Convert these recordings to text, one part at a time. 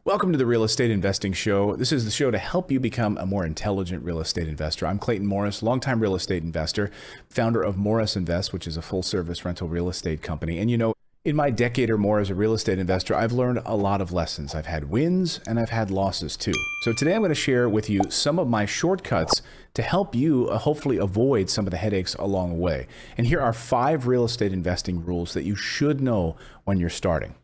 Welcome to the Real Estate Investing Show. This is the show to help you become a more intelligent real estate investor. I'm Clayton Morris, longtime real estate investor, founder of Morris Invest, which is a full-service rental real estate company. And you know, in my decade or more as a real estate investor, I've learned a lot of lessons. I've had wins and I've had losses too. So today I'm going to share with you some of my shortcuts to help you hopefully avoid some of the headaches along the way. And here are 5 real estate investing rules that you should know when you're starting.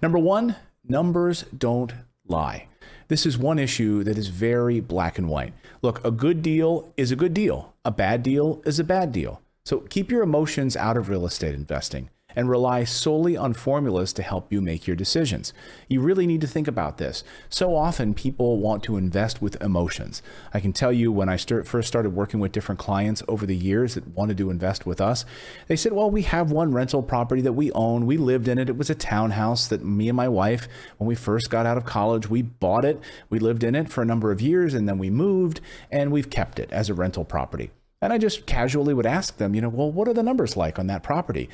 Number 1, numbers don't lie. This is one issue that is very black and white. Look, a good deal is a good deal. A bad deal is a bad deal. So keep your emotions out of real estate investing and rely solely on formulas to help you make your decisions. You really need to think about this. So often people want to invest with emotions. I can tell you when I first started working with different clients over the years that wanted to invest with us, they said, well, we have one rental property that we own. We lived in it. It was a townhouse that me and my wife, when we first got out of college, we bought it. We lived in it for a number of years and then we moved and we've kept it as a rental property. And I just casually would ask them, well, what are the numbers like on that property?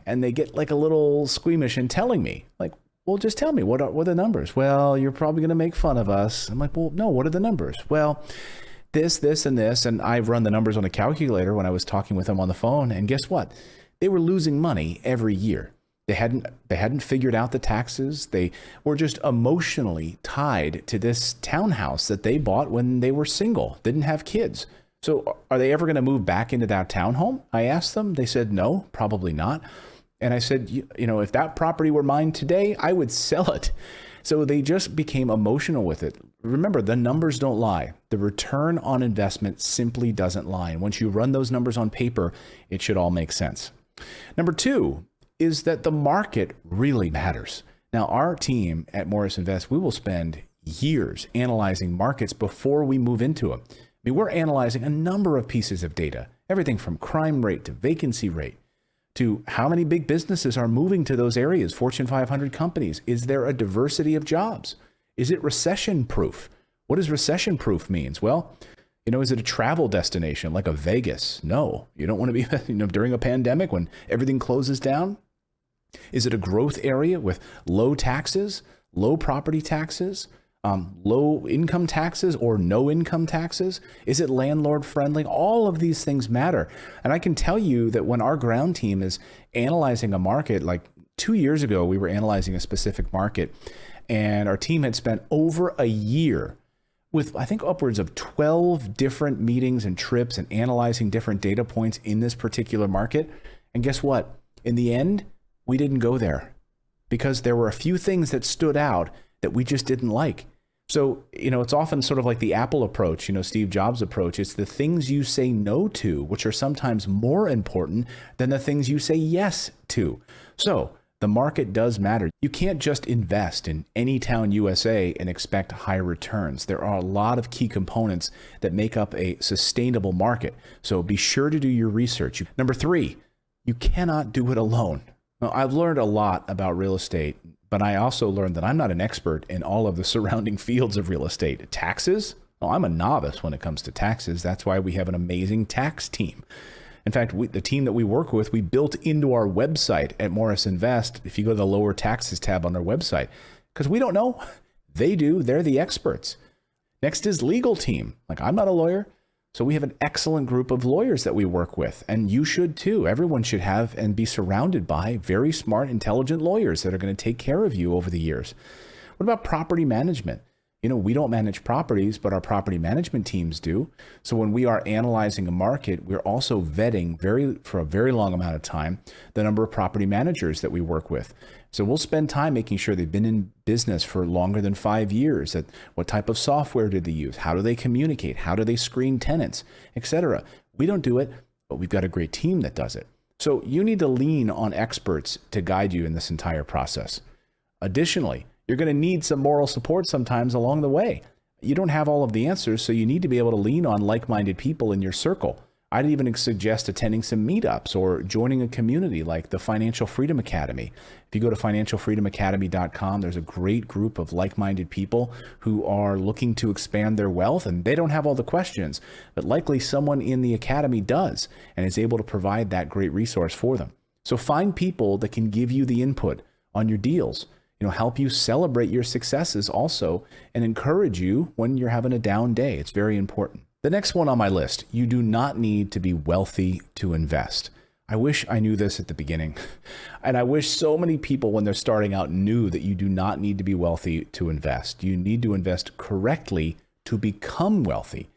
And they get like a little squeamish in telling me, like, well, just tell me, what are the numbers? Well, you're probably going to make fun of us. I'm like, well, no, what are the numbers? Well, this, and this. And I've run the numbers on a calculator when I was talking with them on the phone. And guess what? They were losing money every year. They hadn't figured out the taxes. They were just emotionally tied to this townhouse that they bought when they were single, didn't have kids. So are they ever going to move back into that townhome? I asked them. They said, no, probably not. And I said, if that property were mine today, I would sell it. So they just became emotional with it. Remember, the numbers don't lie. The return on investment simply doesn't lie. And once you run those numbers on paper, it should all make sense. Number 2 is that the market really matters. Now, our team at Morris Invest, we will spend years analyzing markets before we move into them. We're analyzing a number of pieces of data, everything from crime rate to vacancy rate to how many big businesses are moving to those areas, Fortune 500 companies. Is there a diversity of jobs? Is it recession proof? What does recession proof means? Well, is it a travel destination like a Vegas? No, you don't want to be, during a pandemic when everything closes down. Is it a growth area with low taxes, low property taxes? Low income taxes or no income taxes? Is it landlord friendly? All of these things matter. And I can tell you that when our ground team is analyzing a market, like 2 years ago, we were analyzing a specific market and our team had spent over a year with, I think, upwards of 12 different meetings and trips and analyzing different data points in this particular market. And guess what? In the end, we didn't go there because there were a few things that stood out that we just didn't like. So, it's often sort of like the Apple approach, Steve Jobs' approach. It's the things you say no to, which are sometimes more important than the things you say yes to. So the market does matter. You can't just invest in Anytown, USA and expect high returns. There are a lot of key components that make up a sustainable market. So be sure to do your research. Number 3, you cannot do it alone. Now, I've learned a lot about real estate, but I also learned that I'm not an expert in all of the surrounding fields of real estate. Taxes? Well, I'm a novice when it comes to taxes. That's why we have an amazing tax team. In fact, the team that we work with, we built into our website at Morris Invest, if you go to the lower taxes tab on our website, because we don't know. They do. They're the experts. Next is legal team. Like, I'm not a lawyer. So we have an excellent group of lawyers that we work with, and you should too. Everyone should have and be surrounded by very smart, intelligent lawyers that are going to take care of you over the years. What about property management? We don't manage properties, but our property management teams do. So when we are analyzing a market, we're also vetting for a very long amount of time the number of property managers that we work with. So we'll spend time making sure they've been in business for longer than 5 years. That what type of software did they use? How do they communicate? How do they screen tenants, etc.? We don't do it, but we've got a great team that does it. So you need to lean on experts to guide you in this entire process. Additionally, you're going to need some moral support sometimes along the way. You don't have all of the answers, so you need to be able to lean on like-minded people in your circle. I'd even suggest attending some meetups or joining a community like the Financial Freedom Academy. If you go to financialfreedomacademy.com, there's a great group of like-minded people who are looking to expand their wealth, and they don't have all the questions, but likely someone in the academy does and is able to provide that great resource for them. So find people that can give you the input on your deals. help you celebrate your successes also and encourage you when you're having a down day. It's very important. The next one on my list, you do not need to be wealthy to invest. I wish I knew this at the beginning. And I wish so many people when they're starting out knew that you do not need to be wealthy to invest. You need to invest correctly to become wealthy.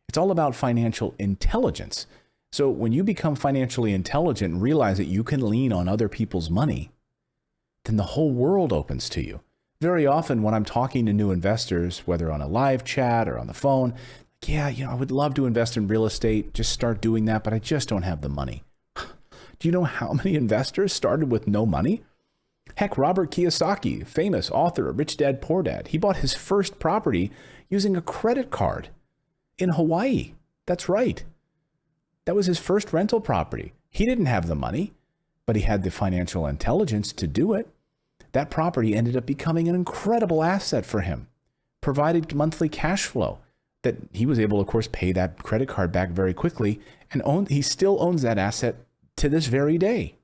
It's all about financial intelligence. So when you become financially intelligent and realize that you can lean on other people's money, then the whole world opens to you. Very often when I'm talking to new investors, whether on a live chat or on the phone, I would love to invest in real estate, just start doing that, but I just don't have the money. Do you know how many investors started with no money? Heck, Robert Kiyosaki, famous author of Rich Dad, Poor Dad, he bought his first property using a credit card in Hawaii. That's right. That was his first rental property. He didn't have the money, but he had the financial intelligence to do it. That property ended up becoming an incredible asset for him, provided monthly cash flow that he was able, of course, pay that credit card back very quickly, and he still owns that asset to this very day.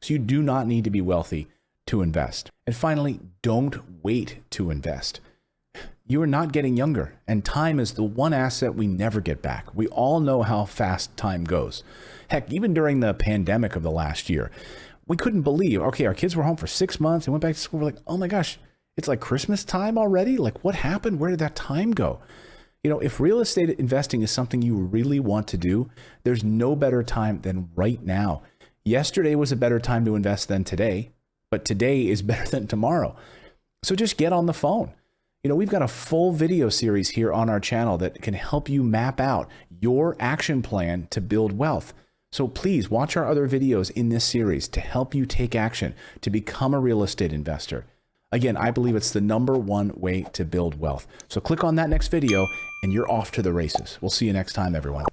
So you do not need to be wealthy to invest. And finally, don't wait to invest. You are not getting younger, and time is the one asset we never get back. We all know how fast time goes. Heck, even during the pandemic of the last year, we couldn't believe, okay, our kids were home for 6 months and went back to school. We're like, oh my gosh, it's like Christmas time already? Like, what happened? Where did that time go? If real estate investing is something you really want to do, there's no better time than right now. Yesterday was a better time to invest than today, but today is better than tomorrow. So just get on the phone. We've got a full video series here on our channel that can help you map out your action plan to build wealth. So please watch our other videos in this series to help you take action to become a real estate investor. Again, I believe it's the #1 way to build wealth. So click on that next video and you're off to the races. We'll see you next time, everyone.